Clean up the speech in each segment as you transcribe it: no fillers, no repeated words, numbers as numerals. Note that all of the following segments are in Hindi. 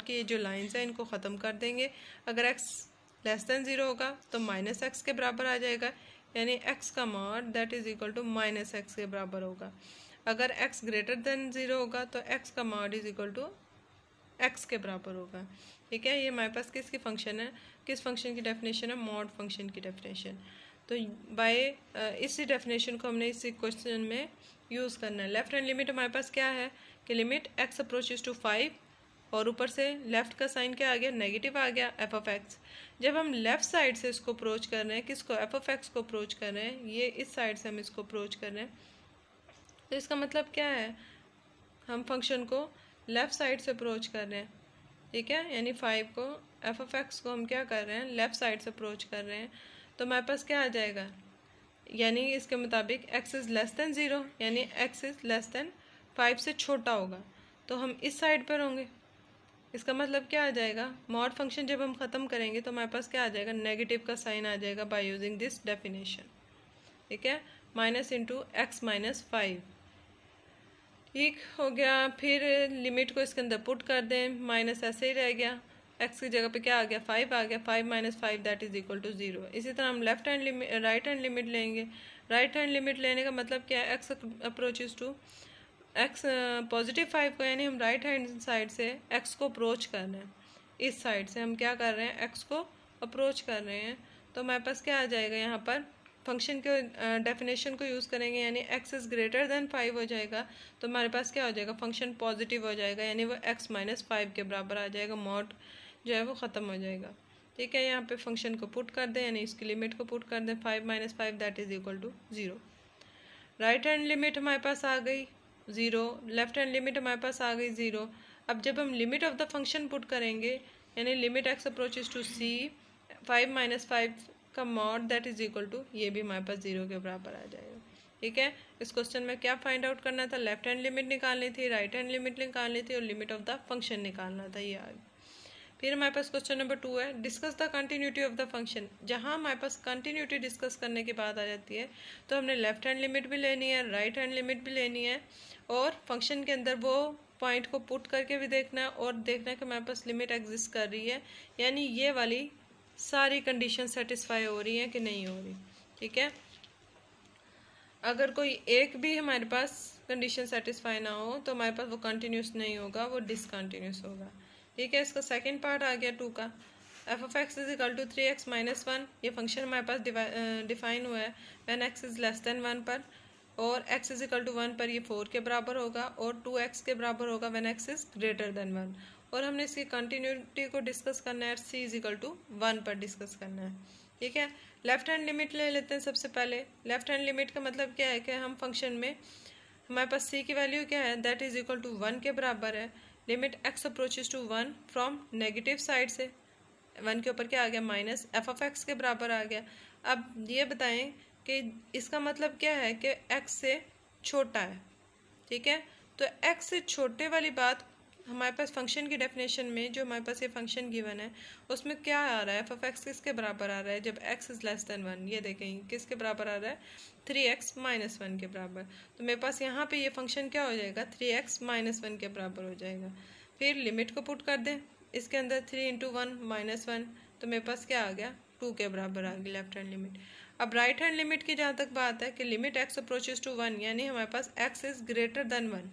की ये जो लाइंस हैं इनको ख़त्म कर देंगे। अगर एक्स लेस दैन 0 होगा तो माइनस एक्स के बराबर आ जाएगा, यानी एक्स का mod that is equal to minus x के बराबर होगा। अगर एक्स ग्रेटर दैन 0 होगा तो एक्स का mod is equal to x के बराबर होगा। ठीक है, ये हमारे पास किसकी फंक्शन है, किस फंक्शन की डेफिनेशन है, मॉड फंक्शन की डेफिनेशन। तो बाय इसी डेफिनेशन को हमने इसी क्वेश्चन में यूज़ करना है। लेफ्ट हैंड लिमिट हमारे पास क्या है कि लिमिट एक्स अप्रोचेस टू 5 और ऊपर से लेफ्ट का साइन क्या आ गया, नेगेटिव आ गया, एफ ऑफ एक्स। जब हम लेफ्ट साइड से इसको अप्रोच कर रहे हैं, किसको, एफ ऑफ एक्स को अप्रोच कर रहे हैं, ये इस साइड से हम इसको अप्रोच कर रहे हैं, तो इसका मतलब क्या है, हम फंक्शन को लेफ़्ट साइड से अप्रोच कर रहे हैं। ठीक है, यानी 5 को, एफ ऑफ एक्स को हम क्या कर रहे हैं, लेफ़्ट साइड से अप्रोच कर रहे हैं। तो हमारे पास क्या आ जाएगा, यानी इसके मुताबिक एक्स इज़ लेस दैन 0, यानी एक्स इज़ लेस दैन 5 से छोटा होगा, तो हम इस साइड पर होंगे। इसका मतलब क्या आ जाएगा, मॉड फंक्शन जब हम ख़त्म करेंगे तो हमारे पास क्या आ जाएगा, नेगेटिव का साइन आ जाएगा बाय यूजिंग दिस डेफिनेशन। ठीक है, माइनस इंटू एक्स माइनस 5। ठीक हो गया। फिर लिमिट को इसके अंदर पुट कर दें, माइनस ऐसे ही रह गया, एक्स की जगह पे क्या आ गया, 5 आ गया, 5 minus 5 that is equal to 0। इसी तरह हम left hand limit, right hand limit लेंगे। राइट हैंड लिमिट लेने का मतलब क्या है, x approaches to x positive 5 को, यानी हम राइट हैंड साइड से एक्स को अप्रोच कर रहे हैं, इस साइड से हम क्या कर रहे हैं, एक्स को अप्रोच कर रहे हैं। तो हमारे पास क्या आ जाएगा, यहाँ पर फंक्शन के डेफिनेशन को यूज़ करेंगे, यानी एक्स इज़ ग्रेटर दैन 5 हो जाएगा, तो हमारे पास क्या हो जाएगा, फंक्शन पॉजिटिव हो जाएगा, यानी वो एक्स माइनस 5 के बराबर आ जाएगा, मॉड जो है वो ख़त्म हो जाएगा। ठीक है, यहाँ पे फंक्शन को पुट कर दें, यानी इसकी लिमिट को पुट कर दें, 5 minus 5 that is equal to 0। Right hand limit हमारे पास आ गई 0, लेफ्ट हैंड लिमिट हमारे पास आ गई 0। अब जब हम limit of the function put करेंगे, यानी limit x approaches to c 5 minus 5 का mod that is equal to, ये भी हमारे पास 0 के बराबर आ जाएगा। ठीक है, इस क्वेश्चन में क्या फाइंड आउट करना था, लेफ्ट हैंड लिमिट निकालनी थी, राइट हैंड लिमिट निकालनी थी और लिमिट ऑफ द फंक्शन निकालना था, ये आ गया। फिर हमारे पास क्वेश्चन नंबर 2 है, discuss the continuity of the function. जहाँ हमारे पास कंटिन्यूटी डिस्कस करने की बात आ जाती है तो हमने लेफ्ट हैंड लिमिट भी लेनी है, राइट हैंड लिमिट भी लेनी है, और फंक्शन के अंदर वो पॉइंट को पुट करके भी देखना है और देखना है कि हमारे पास लिमिट एग्जिस्ट कर रही है, यानी ये वाली सारी कंडीशन सेटिस्फाई हो रही हैं कि नहीं हो रही। ठीक है, अगर कोई एक भी हमारे पास कंडीशन सेटिस्फाई ना हो तो हमारे पास वो कंटिन्यूस नहीं होगा, वो डिसकंटिन्यूस होगा। ठीक है, इसका सेकंड पार्ट आ गया 2 का, f of x is equal to 3x minus 1। ये फंक्शन हमारे पास डिफाइन हुआ है when x is less than 1 पर, और x इज इक्वल टू 1 पर ये 4 के बराबर होगा, और 2x के बराबर होगा when x is greater than 1। और हमने इसकी कंटिन्यूटी को डिस्कस करना है, c इज इक्वल टू 1 पर डिस्कस करना है। ठीक है, लेफ्ट हैंड लिमिट ले लेते हैं सबसे पहले। लेफ्ट हैंड लिमिट का मतलब क्या है कि हम फंक्शन में हमारे पास c की वैल्यू क्या है, दैट इज इक्वल टू 1 के बराबर है, limit x approaches to 1 from negative side से, 1 के ऊपर क्या आ गया, माइनस एफ ऑफ एक्स के बराबर आ गया। अब ये बताएं कि इसका मतलब क्या है कि x से छोटा है। ठीक है, तो x से छोटे वाली बात हमारे पास फंक्शन की डेफिनेशन में, जो हमारे पास ये फंक्शन गिवन है उसमें क्या आ रहा है, एफ ऑफ एक्स किसके बराबर आ रहा है जब x इज़ लेस देन 1, ये देखें किसके बराबर आ रहा है, 3x माइनस 1 के बराबर। तो मेरे पास यहाँ पे ये फंक्शन क्या हो जाएगा, 3x माइनस 1 के बराबर हो जाएगा। फिर लिमिट को पुट कर दें इसके अंदर, 3 इंटू 1 माइनस 1, तो मेरे पास क्या आ गया, 2 के बराबर आ गई लेफ्ट हैंड लिमिट। अब राइट हैंड लिमिट की जहाँ तक बात है कि लिमिट x अप्रोचेस टू 1, यानी हमारे पास x इज़ ग्रेटर देन 1,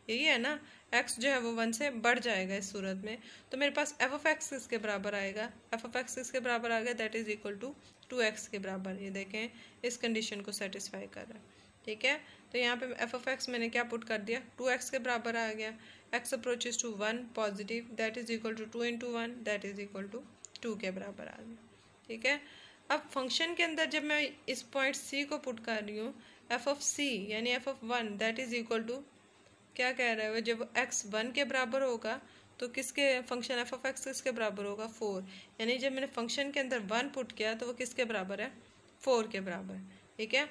यही है ना, x जो है वो 1 से बढ़ जाएगा इस सूरत में, तो मेरे पास एफ ऑफ एक्स किसके बराबर आएगा, एफ ऑफ एक्स किसके बराबर आ गया, that is equal to 2x के बराबर। ये देखें इस कंडीशन को सेटिस्फाई कर रहा है। ठीक है, तो यहाँ पे एफ ऑफ एक्स मैंने क्या पुट कर दिया, 2x के बराबर आ गया, x approaches to 1 positive that is equal to 2 into 1 that is equal to 2 के बराबर आ गया। ठीक है, अब फंक्शन के अंदर जब मैं इस पॉइंट c को पुट कर रही हूँ, एफ ऑफ c यानी f of 1 that is equal to, क्या कह रहा है, जब x 1 के बराबर होगा तो किसके फंक्शन एफ ऑफ एक्स किसके बराबर होगा, 4, यानी जब मैंने फंक्शन के अंदर 1 पुट किया तो वो किसके बराबर है, 4 के बराबर। ठीक है,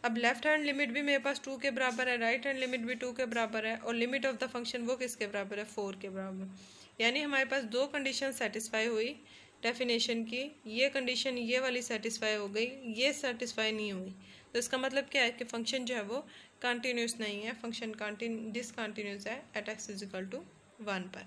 अब लेफ्ट हैंड लिमिट भी मेरे पास 2 के बराबर है, राइट हैंड लिमिट भी 2 के बराबर है, और लिमिट ऑफ द फंक्शन वो किसके बराबर है, 4 के बराबर। यानी हमारे पास 2 कंडीशन सेटिस्फाई हुई डेफिनेशन की, ये कंडीशन ये वाली सेटिस्फाई हो गई, ये सेटिस्फाई नहीं हुई, तो इसका मतलब क्या है कि फंक्शन जो है वो कंटिन्यूस नहीं है, फंक्शन डिसकंटिन्यूस है at x is equal to 1 पर।